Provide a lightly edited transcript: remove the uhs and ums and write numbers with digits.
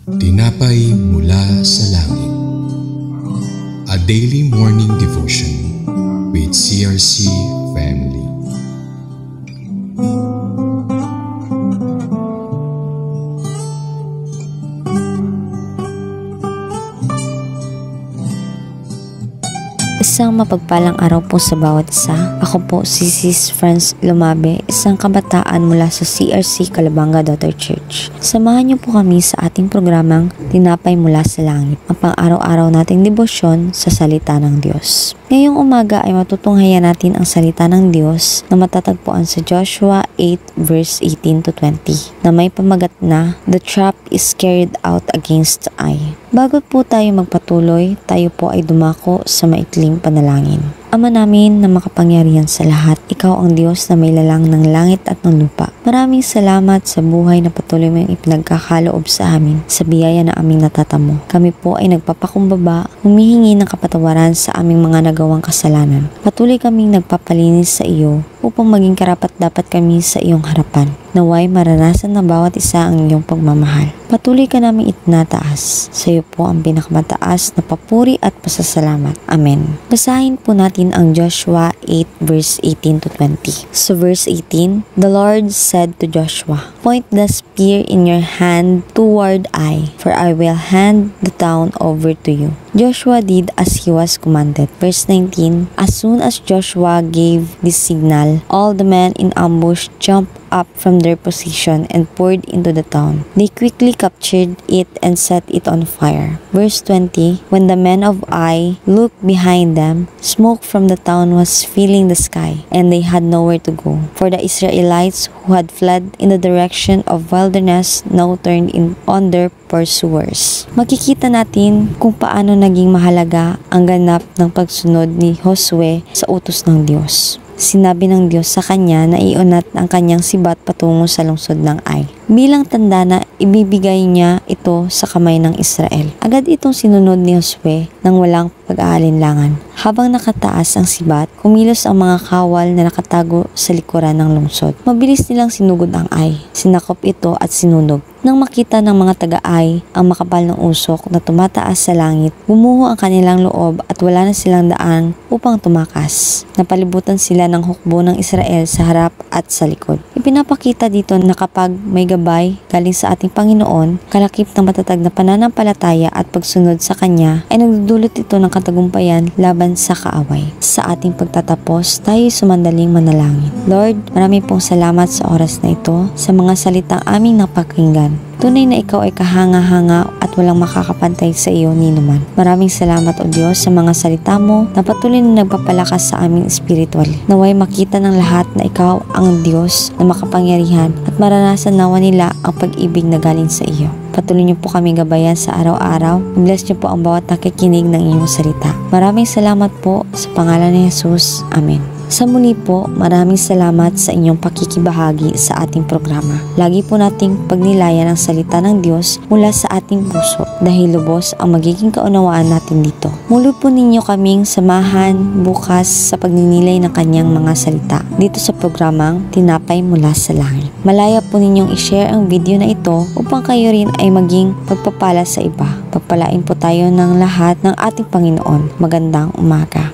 Tinapay mula sa langit. A daily morning devotion with CRC family. Isang mapagpalang araw po sa bawat isa. Ako po si Sis Franz Lumabe, isang kabataan mula sa CRC Calabanga Daughter Church. Samahan niyo po kami sa ating programang Tinapay Mula sa Langit, ang pang-araw-araw nating debosyon sa salita ng Diyos. Ngayong umaga ay matutunghayan natin ang salita ng Diyos na matatagpuan sa Joshua 8 verse 18 to 20 na may pamagat na The trap is carried out against Ai. Bago po tayo magpatuloy, tayo po ay dumako sa maikling panalangin. Ama namin na makapangyarihan sa lahat, Ikaw ang Diyos na may lalang ng langit at ng lupa. Maraming salamat sa buhay na patuloy mo yung ipinagkakaloob sa amin sa biyaya na aming natatamo. Kami po ay nagpapakumbaba, humihingi ng kapatawaran sa aming mga nagawang kasalanan. Patuloy kaming nagpapalinis sa iyo upang maging karapat-dapat kami sa iyong harapan. Naway maranasan na bawat isa ang iyong pagmamahal. Patuloy ka namin itinataas. Sa iyo po ang pinakamataas na papuri at pasasalamat. Amen. Basahin po natin ang Joshua 8 verse 18 to 20. So verse 18, The Lord said to Joshua, Point the spear in your hand toward Ai, for I will hand the town over to you. Joshua did as he was commanded. Verse 19, As soon as Joshua gave this signal, all the men in ambush jumped up from their position and poured into the town. They quickly captured it and set it on fire. Verse 20, When the men of Ai looked behind them, smoke from the town was filling the sky, and they had nowhere to go. For the Israelites who had fled in the direction of wilderness now turned in on their pursuers. Makikita natin kung paano naging mahalaga ang ganap ng pagsunod ni Josue sa utos ng Diyos. Sinabi ng Diyos sa kanya na iunat ang kanyang sibat patungo sa lungsod ng Ai. Bilang tanda na ibibigay niya ito sa kamay ng Israel. Agad itong sinunod ni Josue nang walang pag-aalinlangan. Habang nakataas ang sibat, kumilos ang mga kawal na nakatago sa likuran ng lungsod. Mabilis nilang sinugod ang Ai. Sinakop ito at sinunog. Nang makita ng mga taga-Ai ang makapal ng usok na tumataas sa langit, bumuho ang kanilang loob at wala na silang daan upang tumakas. Napalibutan sila ng hukbo ng Israel sa harap at sa likod. Ipinapakita dito na kapag may gabay galing sa ating Panginoon, kalakip ng matatag na pananampalataya at pagsunod sa Kanya, ay nagdudulot ito ng katagumpayan laban sa kaaway. Sa ating pagtatapos, tayo sumandaling manalangin. Lord, marami pong salamat sa oras na ito, sa mga salitang aming napakinggan. Tunay na ikaw ay kahanga-hanga at walang makakapantay sa iyo ni naman. Maraming salamat o Diyos sa mga salita mo na patuloy na nagpapalakas sa aming espiritual. Naway makita ng lahat na ikaw ang Diyos na makapangyarihan at maranasan nawa nila ang pag-ibig na galing sa iyo. Patuloy niyo po kami gabayan sa araw-araw. I-bless niyo po ang bawat nakikinig ng inyong salita. Maraming salamat po sa pangalan ni Jesus. Amen. Sa muli po, maraming salamat sa inyong pakikibahagi sa ating programa. Lagi po nating pagnilayan ang salita ng Diyos mula sa ating puso dahil lubos ang magiging kaunawaan natin dito. Muli po ninyo kaming samahan bukas sa pagninilay ng kanyang mga salita dito sa programang Tinapay Mula sa Langit. Malaya po ninyong i-share ang video na ito upang kayo rin ay maging pagpapala sa iba. Pagpalain po tayo ng lahat ng ating Panginoon. Magandang umaga.